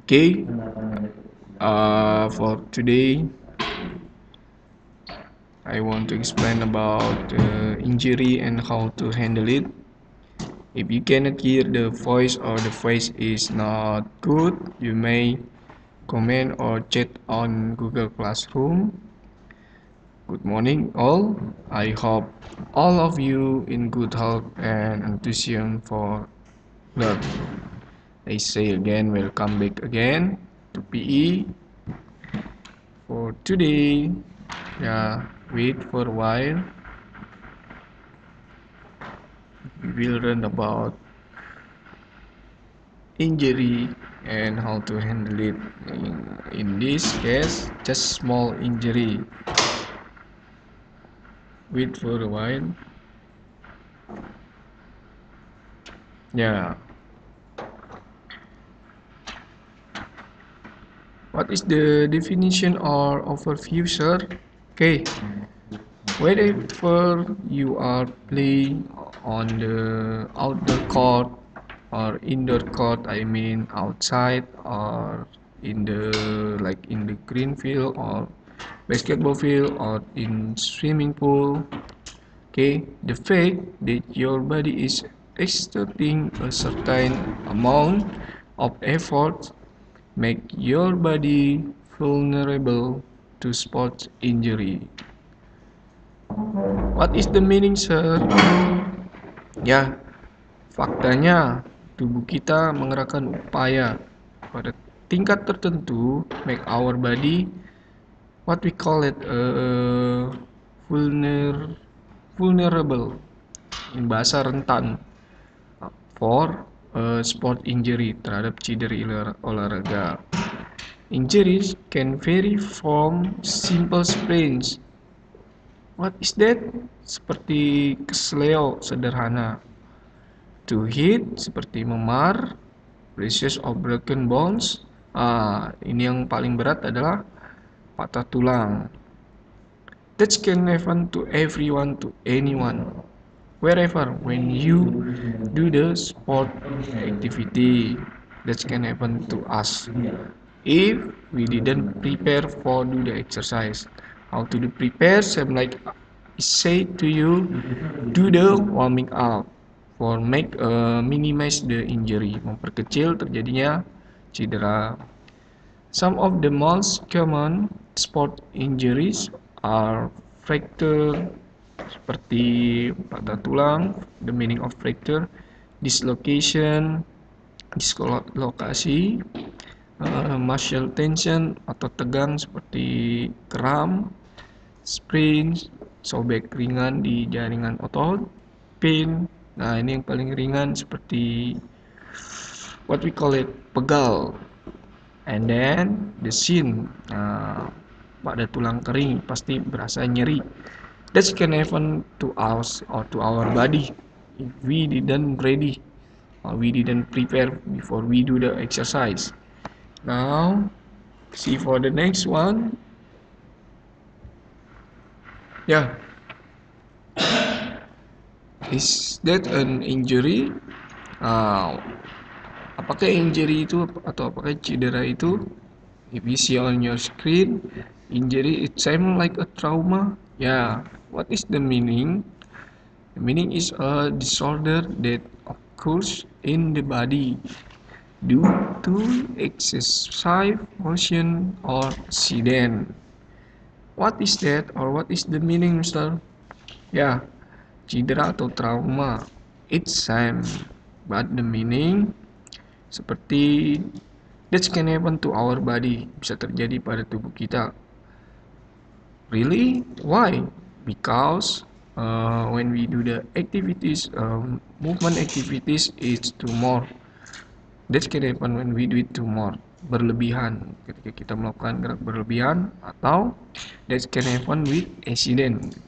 Okay, for today, I want to explain about injury and how to handle it. If you cannot hear the voice or the face is not good, you may comment or chat on Google Classroom. Good morning, all. I hope all of you in good health and enthusiasm for learn. I say again, welcome back again to PE for today. Yeah, wait for a while. We will learn about injury and how to handle it. In this case, just small injury. Wait for a while. Yeah. What is the definition or overview, sir? Okay. Wherever you are playing on the outdoor court or indoor court, I mean outside or in the in the green field or basketball field or in swimming pool. Okay, the fact that your body is exerting a certain amount of effort make your body vulnerable to sports injury. What is the meaning, sir? Ya, faktanya tubuh kita mengerahkan upaya pada tingkat tertentu make our body what we call it vulnerable in bahasa rentan for sport injury terhadap cedera olahraga. Injuries can vary from simple sprains. What is that? Seperti kesleo sederhana. To hit seperti memar, braces of broken bones. Ini yang paling berat adalah patah tulang. That can happen to everyone, to anyone, wherever. When you do the sport activity, that can happen to us if we didn't prepare for do the exercise. How to do prepare? Same like I say to you, do the warming up for make minimize the injury, memperkecil terjadinya cedera. Some of the most common sport injuries are fracture seperti patah tulang, the meaning of fracture, dislocation, dislokasi, muscle tension atau tegang seperti kram, sprain, sobek ringan di jaringan otot, pain. Nah, ini yang paling ringan seperti what we call it pegal. And then the shin, pada tulang kering pasti berasa nyeri. That can happen to us or to our body if we didn't ready or we didn't prepare before we do the exercise. Now, see for the next one. Yeah, is that an injury? Apakah injury itu atau apakah cedera itu? If you see on your screen, injury it seems like a trauma. Yeah, what is the meaning? The meaning is a disorder that occurs in the body due to excessive motion or accident. What is that or what is the meaning, Mister? Ya, cedera atau trauma. It's same, but the meaning seperti that can happen to our body, bisa terjadi pada tubuh kita. Really? Why? Because when we do the activities, movement activities, it's too more. That can happen when we do it too more. Berlebihan ketika kita melakukan gerak berlebihan atau that can happen with accident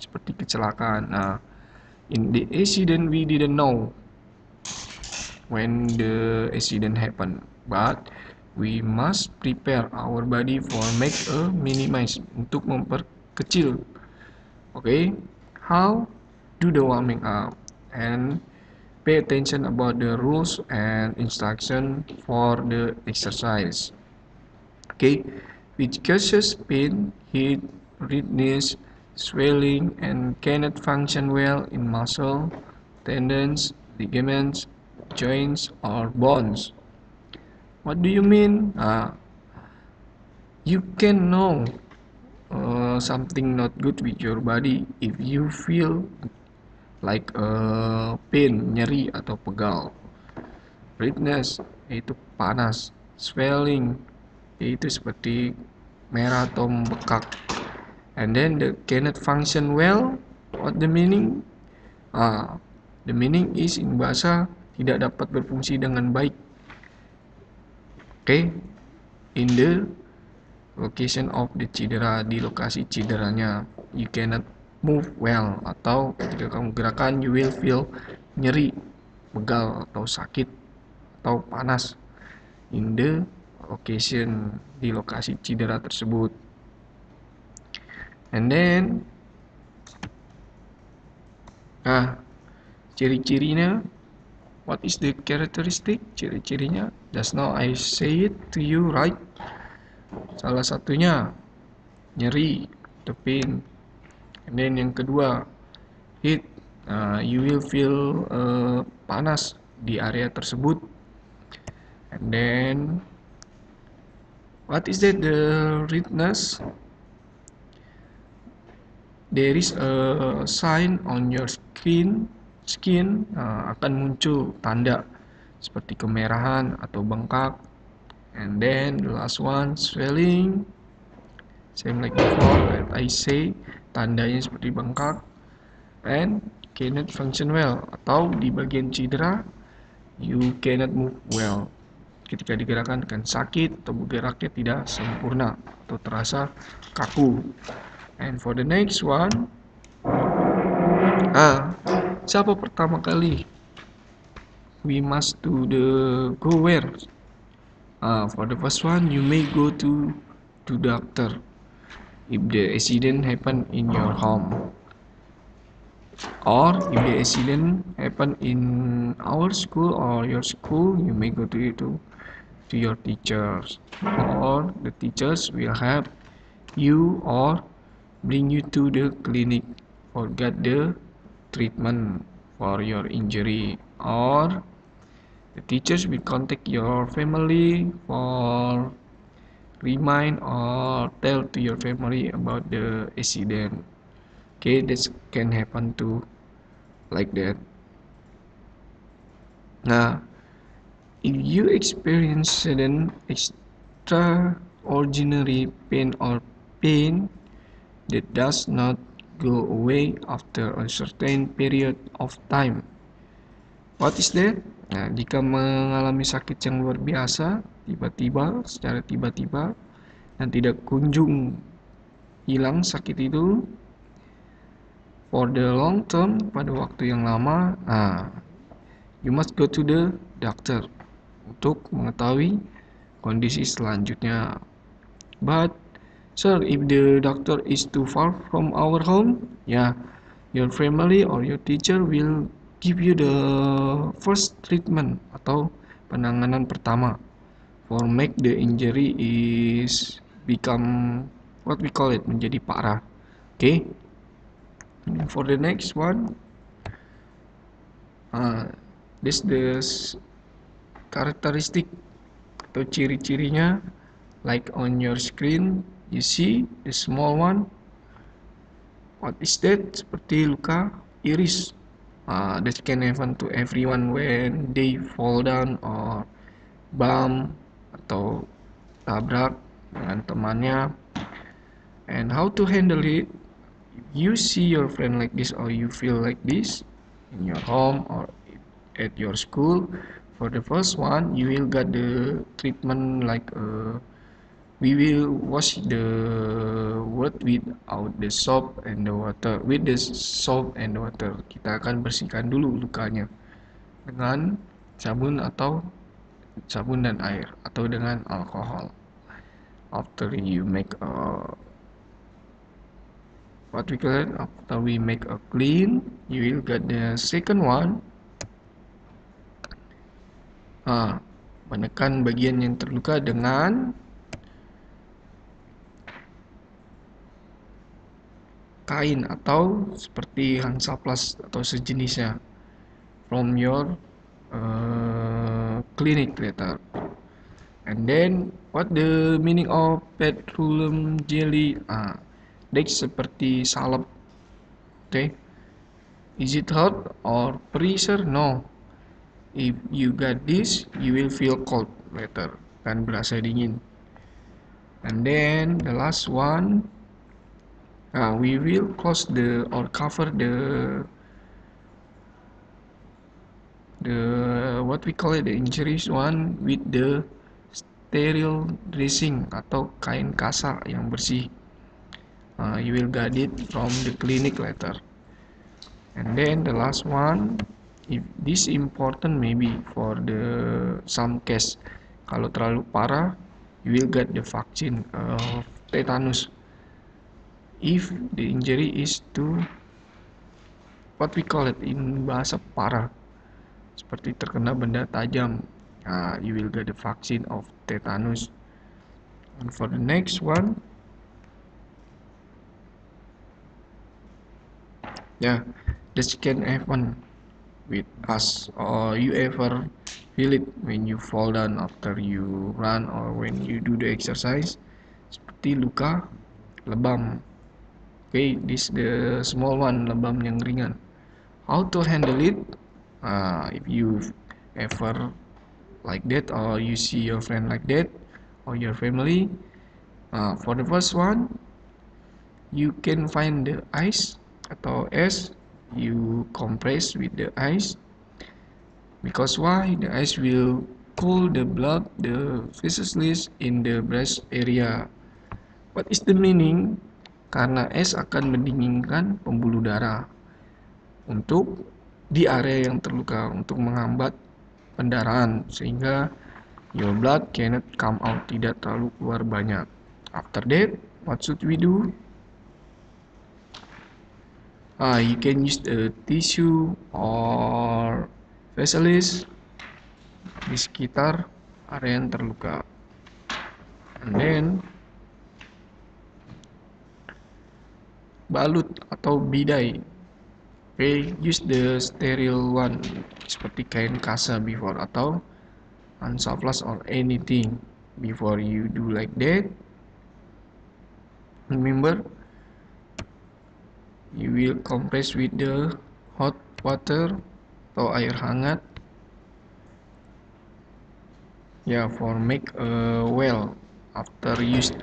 seperti kecelakaan. Nah, in the accident we didn't know when the accident happened, but we must prepare our body for make a minimize untuk memperkecil. Okay, how do the warming up? And Pay attention about the rules and instruction for the exercise. Okay, which causes pain, heat, redness, swelling, and cannot function well in muscle, tendons, ligaments, joints, or bones. What do you mean? You can know something not good with your body if you feel like pain, nyeri atau pegal. Redness yaitu panas, swelling yaitu seperti merah atau membekak. And then the cannot function well. What the meaning? The meaning is in bahasa tidak dapat berfungsi dengan baik. Okay, in the location of the cedera, di lokasi cederanya, you cannot move well, atau ketika kamu gerakan you will feel nyeri, pegal atau sakit atau panas in the location, di lokasi cedera tersebut. And then ciri-cirinya, what is the characteristic? Ciri-cirinya, just now I say it to you, right? Salah satunya nyeri, the pain. And then yang kedua, heat, you will feel panas di area tersebut. And then what is that? The redness, there is a sign on your skin, akan muncul tanda seperti kemerahan atau bengkak. And then the last one, swelling, same like before that I say, tandanya seperti bengkak. And cannot function well, atau di bagian cedera you cannot move well, ketika digerakkan akan sakit atau bergeraknya tidak sempurna atau terasa kaku. And for the next one, siapa pertama kali? We must do the go where? For the first one, you may go to doctor if the accident happen in your home, or if the accident happen in our school or your school, you may go to your teachers, or the teachers will help you or bring you to the clinic or get the treatment for your injury, or the teachers will contact your family for remind or tell to your family about the accident. Okay, this can happen too, like that. Now, if you experience sudden extraordinary pain or pain that does not go away after a certain period of time, what is that? Nah, jika mengalami sakit yang luar biasa, secara tiba-tiba, dan tidak kunjung hilang sakit itu, for the long term, pada waktu yang lama, you must go to the doctor untuk mengetahui kondisi selanjutnya. But sir, if the doctor is too far from our home, your family or your teacher will give you the first treatment atau penanganan pertama for make the injury is become what we call it, menjadi parah. Okay. For the next one, this the characteristic atau ciri-cirinya, like on your screen you see the small one. What is that? Seperti luka iris. That can happen to everyone when they fall down or bump atau tabrak dengan temannya. And how to handle it? If you see your friend like this or you feel like this in your home or at your school, for the first one you will get the treatment like we will wash the wound without the soap and the water. With the soap and the water, kita akan bersihkan dulu lukanya dengan sabun dan air atau dengan alkohol. After you make after we make a clean, you will get the second one. Menekan bagian yang terluka dengan kain atau seperti Hansaplast atau sejenisnya from your clinic later. And then what the meaning of petroleum jelly? That's seperti salep. Okay, is it hot or pressure? No. If you got this, you will feel cold later. Kan berasa dingin. And then the last one, we will close or cover the what we call it, the injuries one with the sterile dressing atau kain kasar yang bersih. You will get it from the clinic later. And then the last one, if this important maybe for the some case, kalau terlalu parah, you will get the vaccine of tetanus. If the injury is to what we call it in bahasa parah, seperti terkena benda tajam, you will get the vaccine of tetanus. And for the next one, this can happen with us, or you ever feel it when you fall down after you run or when you do the exercise, seperti luka lebam. Okay, this the small one, lebam yang ringan. How to handle it? If you ever like that, or you see your friend like that, or your family, for the first one, you can find the ice atau es, you compress with the ice, because why? The ice will cool the blood, the vessels in the breast area. What is the meaning? Karena es akan mendinginkan pembuluh darah untuk di area yang terluka, untuk menghambat pendarahan sehingga your blood cannot come out, tidak terlalu keluar banyak. After that, what should we do? You can use the tissue or vessels di sekitar area yang terluka. And then balut atau bidai. Okay, use the sterile one seperti kain kasa before atau Hansaplast or anything before you do like that. Remember, you will compress with the hot water atau air hangat. For make a well after use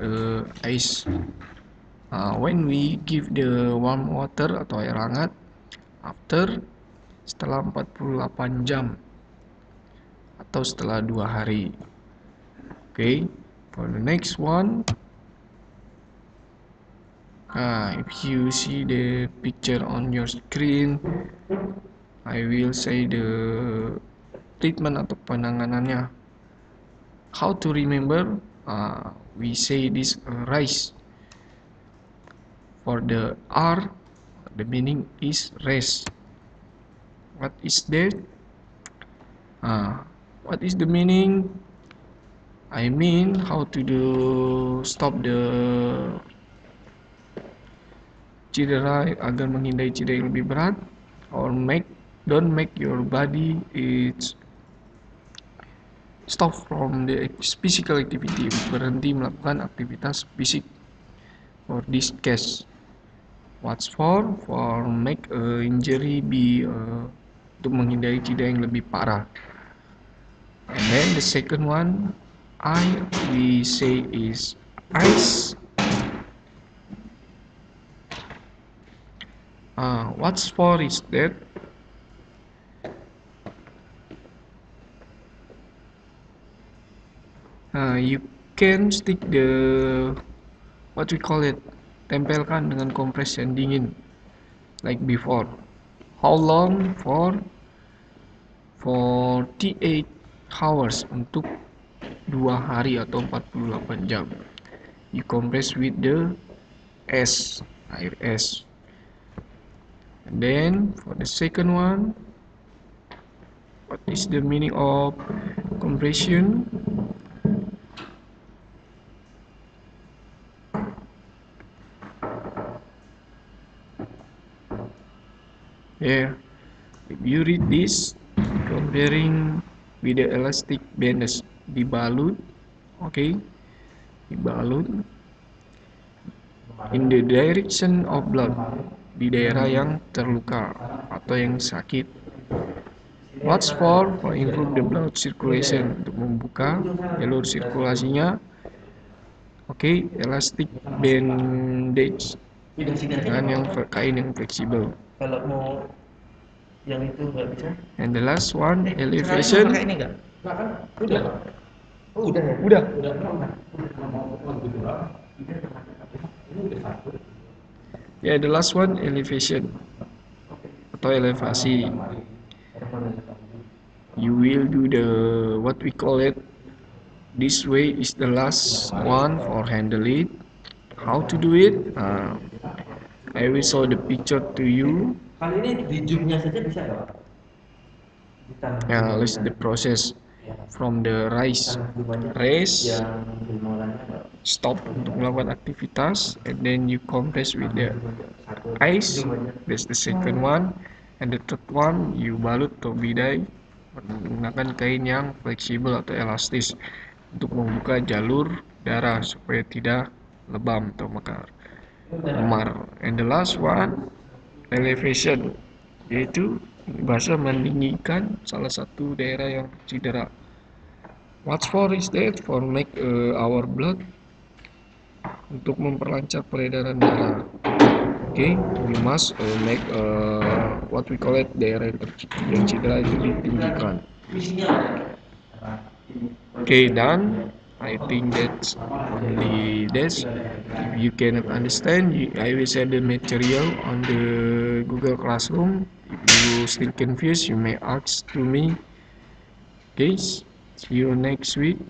ice. When we give the warm water atau air hangat setelah 48 jam atau setelah 2 hari. Okay, for the next one, if you see the picture on your screen, I will say the treatment atau penanganannya. How to remember? We say this rise. For the R, the meaning is rest. What is that? What is the meaning? I mean how to stop the cedera agar menghindari cedera yang lebih berat, or don't make your body stop from the physical activity, berhenti melakukan aktivitas fisik. For this case, what's for make injury be untuk menghindari cedera yang lebih parah. And then the second one, we say is ice. What's for is that you can stick the what we call it, tempelkan dengan kompres yang dingin like before. How long? For 48 hours, untuk 2 hari atau 48 jam. You compress with the air es. And then for the second one, what is the meaning of compression. Yeah, if you read this, comparing with the elastic bands dibalut, okay, dibalut in the direction of blood, di daerah yang terluka atau yang sakit. What's for improve the blood circulation, untuk membuka jalur sirkulasinya. Oke, elastic bandage dengan yang kain yang fleksibel. Kalau mau yang itu nggak bisa. And the last one, elevation. Pakai ini nggak? Udah. Oh, udah ya? Udah. Ya, the last one, elevation atau elevasi. You will do the what we call it. This way is the last one for handle it. How to do it? I will show the picture to you. Kali ini di zoomnya saja bisa nggak? Yeah, let's the process from the raise stop untuk melakukan aktivitas, and then you compress with the ice. That's the second one, and the third one you balut atau bidai menggunakan kain yang fleksibel atau elastis untuk membuka jalur darah supaya tidak lebam atau memar. And the last one, elevation, yaitu bahasa meninggikan salah satu daerah yang cedera. What's for is that for make our blood, untuk memperlancar peredaran darah. Okay, we must make what we call it, daerah yang cedera itu ditinggikan. Okay, done. I think that's only this. If you cannot understand, I will send the material on the Google Classroom. If you still confused, you may ask to me. Okay, see you next week.